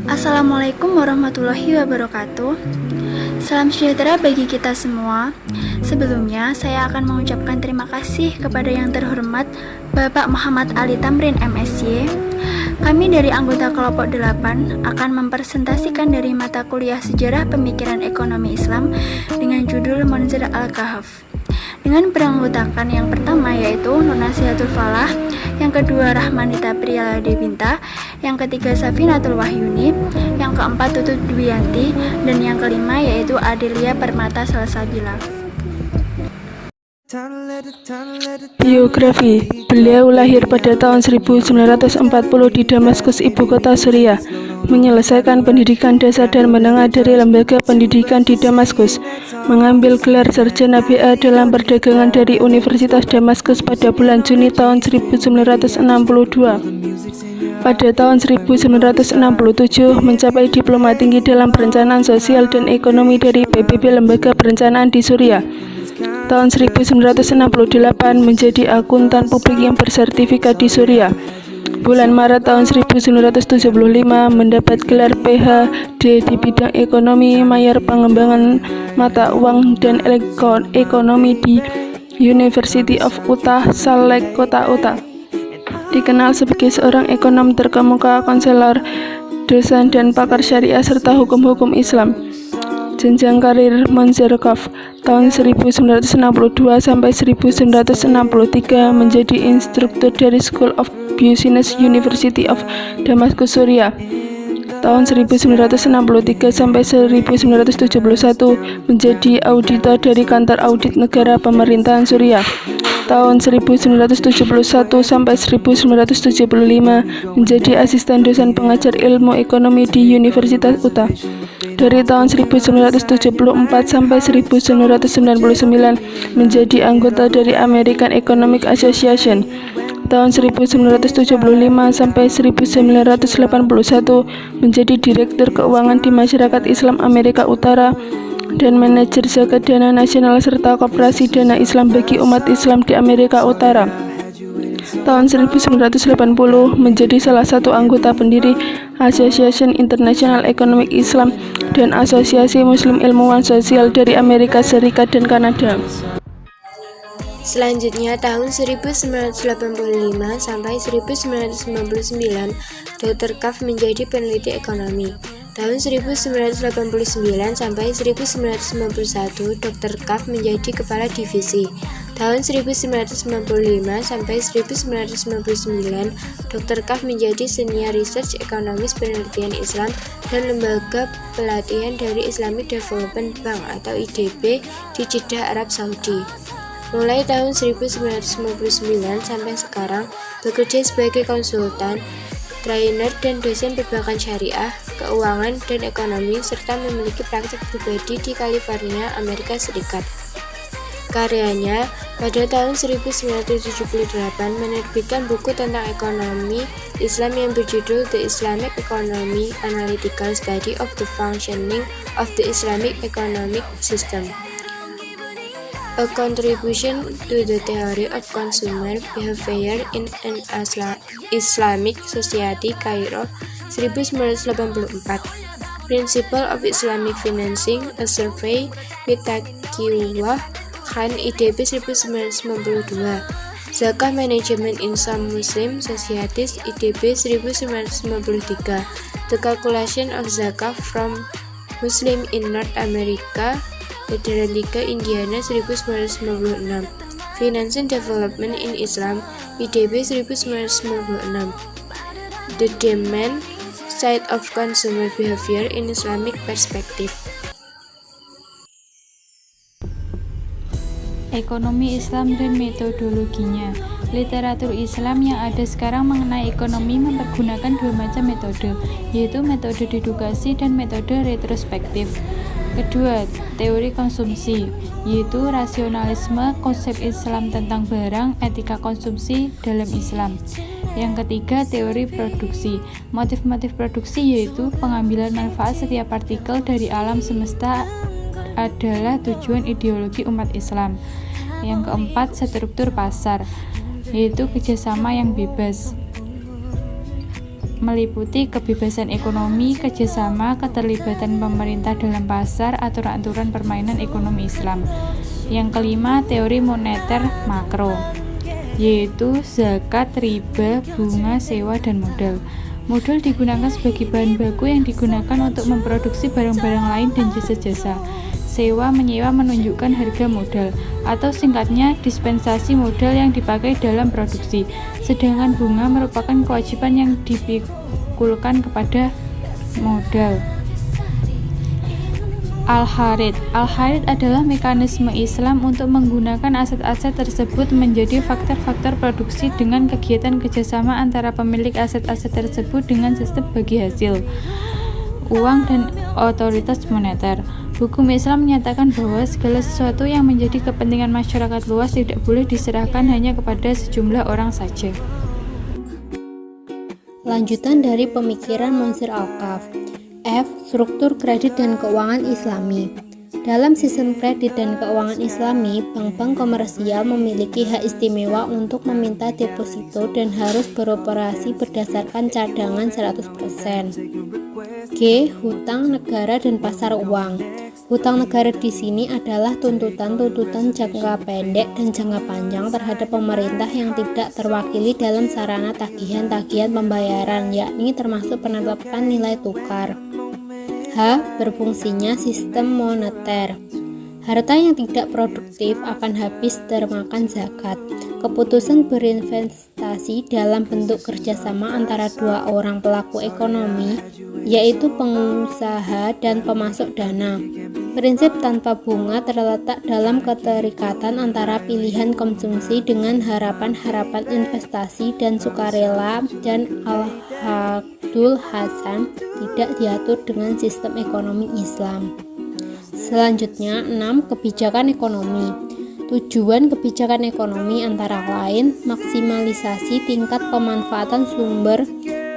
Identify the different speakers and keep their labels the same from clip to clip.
Speaker 1: Assalamualaikum warahmatullahi wabarakatuh. Salam sejahtera bagi kita semua. Sebelumnya, saya akan mengucapkan terima kasih kepada yang terhormat Bapak Muhammad Ali Tamrin MSy. Kami dari anggota kelompok 8 akan mempresentasikan dari mata kuliah Sejarah Pemikiran Ekonomi Islam dengan judul Monzer Al-Kahf. Dengan beranggotakan yang pertama yaitu Nona Sihatul Falah, yang kedua Rahmanita Priyala Dewinta, yang ketiga Safinatul Wahyuni, yang keempat Tutut Dwiyanti, dan yang kelima yaitu Adelia Permata Salsabila.
Speaker 2: Biografi. Beliau lahir pada tahun 1940 di Damaskus, ibu kota Suriah. Menyelesaikan pendidikan dasar dan menengah dari lembaga pendidikan di Damaskus. Mengambil gelar sarjana BA dalam perdagangan dari Universitas Damaskus pada bulan Juni tahun 1962. Pada tahun 1967 mencapai diploma tinggi dalam perencanaan sosial dan ekonomi dari PBB Lembaga Perencanaan di Suriah. Tahun 1968 menjadi akuntan publik yang bersertifikat di Suriah. Bulan Maret tahun 1975 mendapat gelar PhD di bidang ekonomi mayor pengembangan mata uang dan ekonomi di University of Utah, Salt Lake, kota Utah. Dikenal sebagai seorang ekonom terkemuka, konselor, dosen dan pakar syariah serta hukum-hukum Islam. Jenjang karir Monzer Al-Kahf tahun 1962 sampai 1963 menjadi instruktur dari School of Business University of Damascus, Suriah. Tahun 1963 sampai 1971 menjadi auditor dari Kantor Audit Negara Pemerintahan Suriah. Tahun 1971 sampai 1975 menjadi asisten dosen pengajar ilmu ekonomi di Universitas Utah. Dari tahun 1974 sampai 1999 menjadi anggota dari American Economic Association. Tahun 1975 sampai 1981 menjadi Direktur Keuangan di Masyarakat Islam Amerika Utara dan manajer zakat dana nasional serta koperasi dana Islam bagi umat Islam di Amerika Utara. Tahun 1980 menjadi salah satu anggota pendiri Association International Economic Islam dan Asosiasi Muslim Ilmuwan Sosial dari Amerika Serikat dan Kanada.
Speaker 3: Selanjutnya tahun 1985 sampai 1999 Dr. Kahf menjadi peneliti ekonomi. Tahun 1989 sampai 1991 Dr. Kahf menjadi kepala divisi. Tahun 1995 sampai 1999 Dr. Kahf menjadi senior research ekonomis penelitian Islam dan lembaga pelatihan dari Islamic Development Bank atau IDB di Jeddah, Arab Saudi. Mulai tahun 1999 sampai sekarang bekerja sebagai konsultan, trainer dan dosen perbankan syariah, keuangan dan ekonomi serta memiliki praktik pribadi di California, Amerika Serikat. Karyanya pada tahun 1978 menerbitkan buku tentang ekonomi Islam yang berjudul The Islamic Economy: Analytical Study of the Functioning of the Islamic Economic System. A Contribution to the Theory of Consumer Behavior in an Islamic Society, Cairo, 1984. Principle of Islamic Financing, A Survey with Taqiyullah Khan, IDB 1992. Zakah Management in Some Muslim Societies, IDB 1993. The Calculation of Zakah from Muslim in North America, Federaliga Indiana 1996. Finance and Development in Islam, IDB 1996. The Demand Side of Consumer Behavior in Islamic Perspective.
Speaker 4: Ekonomi Islam dan metodologinya. Literatur Islam yang ada sekarang mengenai ekonomi mempergunakan dua macam metode, yaitu metode dedukasi dan metode retrospektif. Kedua, teori konsumsi, yaitu rasionalisme, konsep Islam tentang barang, etika konsumsi dalam Islam. Yang ketiga, teori produksi. Motif-motif produksi yaitu pengambilan manfaat setiap partikel dari alam semesta adalah tujuan ideologi umat Islam. Yang keempat, struktur pasar, yaitu kerjasama yang bebas. meliputi kebebasan ekonomi, kerjasama, keterlibatan pemerintah dalam pasar, aturan-aturan permainan ekonomi Islam. Yang kelima, teori moneter makro, yaitu zakat, riba, bunga, sewa, dan modal. Modal digunakan sebagai bahan baku yang digunakan untuk memproduksi barang-barang lain dan jasa-jasa. Sewa menyewa menunjukkan harga modal, atau singkatnya dispensasi modal yang dipakai dalam produksi. Sedangkan bunga merupakan kewajiban yang dipikulkan kepada modal. Al-Harith adalah mekanisme Islam untuk menggunakan aset-aset tersebut menjadi faktor-faktor produksi dengan kegiatan kerjasama antara pemilik aset-aset tersebut dengan sistem bagi hasil, uang, dan otoritas moneter. Hukum Islam menyatakan bahwa segala sesuatu yang menjadi kepentingan masyarakat luas tidak boleh diserahkan hanya kepada sejumlah orang saja.
Speaker 5: Lanjutan dari pemikiran Monsir Al-Kaf. F. Struktur kredit dan keuangan Islami. Dalam sistem kredit dan keuangan Islami, bank-bank komersial memiliki hak istimewa untuk meminta deposito dan harus beroperasi berdasarkan cadangan 100%. G. Hutang negara dan pasar uang. Hutang negara di sini adalah tuntutan-tuntutan jangka pendek dan jangka panjang terhadap pemerintah yang tidak terwakili dalam sarana tagihan-tagihan pembayaran, yakni termasuk penetapan nilai tukar. H. Berfungsinya sistem moneter. Harta yang tidak produktif akan habis termakan zakat. Keputusan berinvestasi dalam bentuk kerjasama antara dua orang pelaku ekonomi, yaitu pengusaha dan pemasok dana. Prinsip tanpa bunga terletak dalam keterikatan antara pilihan konsumsi dengan harapan-harapan investasi dan sukarela, dan Al-Haqdul Hasan tidak diatur dengan sistem ekonomi Islam. Selanjutnya, 6. Kebijakan ekonomi. Tujuan kebijakan ekonomi antara lain maksimalisasi tingkat pemanfaatan sumber,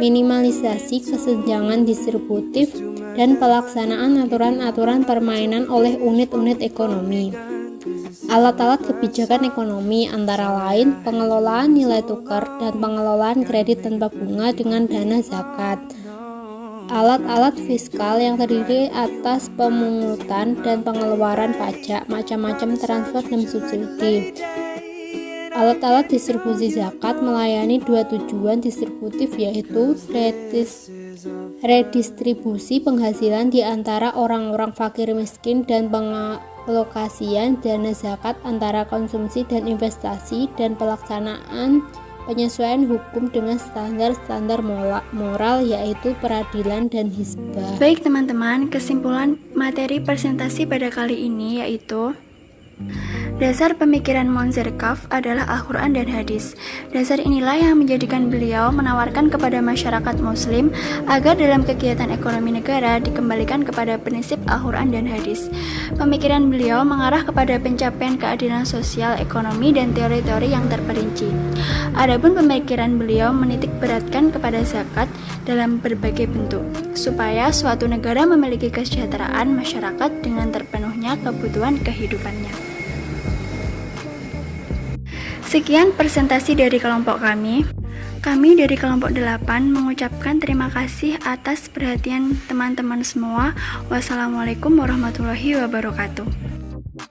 Speaker 5: minimalisasi kesenjangan distributif, dan pelaksanaan aturan-aturan permainan oleh unit-unit ekonomi. Alat-alat kebijakan ekonomi antara lain pengelolaan nilai tukar dan pengelolaan kredit tanpa bunga dengan dana zakat. Alat-alat fiskal yang terdiri atas pemungutan dan pengeluaran pajak, macam-macam transfer dan subsidi. Alat-alat distribusi zakat melayani dua tujuan distributif, yaitu redistribusi penghasilan di antara orang-orang fakir miskin dan pengalokasian dana zakat antara konsumsi dan investasi, dan pelaksanaan penyesuaian hukum dengan standar-standar moral, yaitu peradilan dan hisbah.
Speaker 1: Baik teman-teman, kesimpulan materi presentasi pada kali ini yaitu dasar pemikiran Monsir Kaf adalah Al-Quran dan Hadis. Dasar inilah yang menjadikan beliau menawarkan kepada masyarakat muslim agar dalam kegiatan ekonomi negara dikembalikan kepada prinsip Al-Quran dan Hadis. Pemikiran beliau mengarah kepada pencapaian keadilan sosial, ekonomi, dan teori-teori yang terperinci. Adapun pemikiran beliau menitik beratkan kepada zakat dalam berbagai bentuk, supaya suatu negara memiliki kesejahteraan masyarakat dengan terpenuhnya kebutuhan kehidupannya. Sekian presentasi dari kelompok kami. Kami dari kelompok 8 mengucapkan terima kasih atas perhatian teman-teman semua. Wassalamualaikum warahmatullahi wabarakatuh.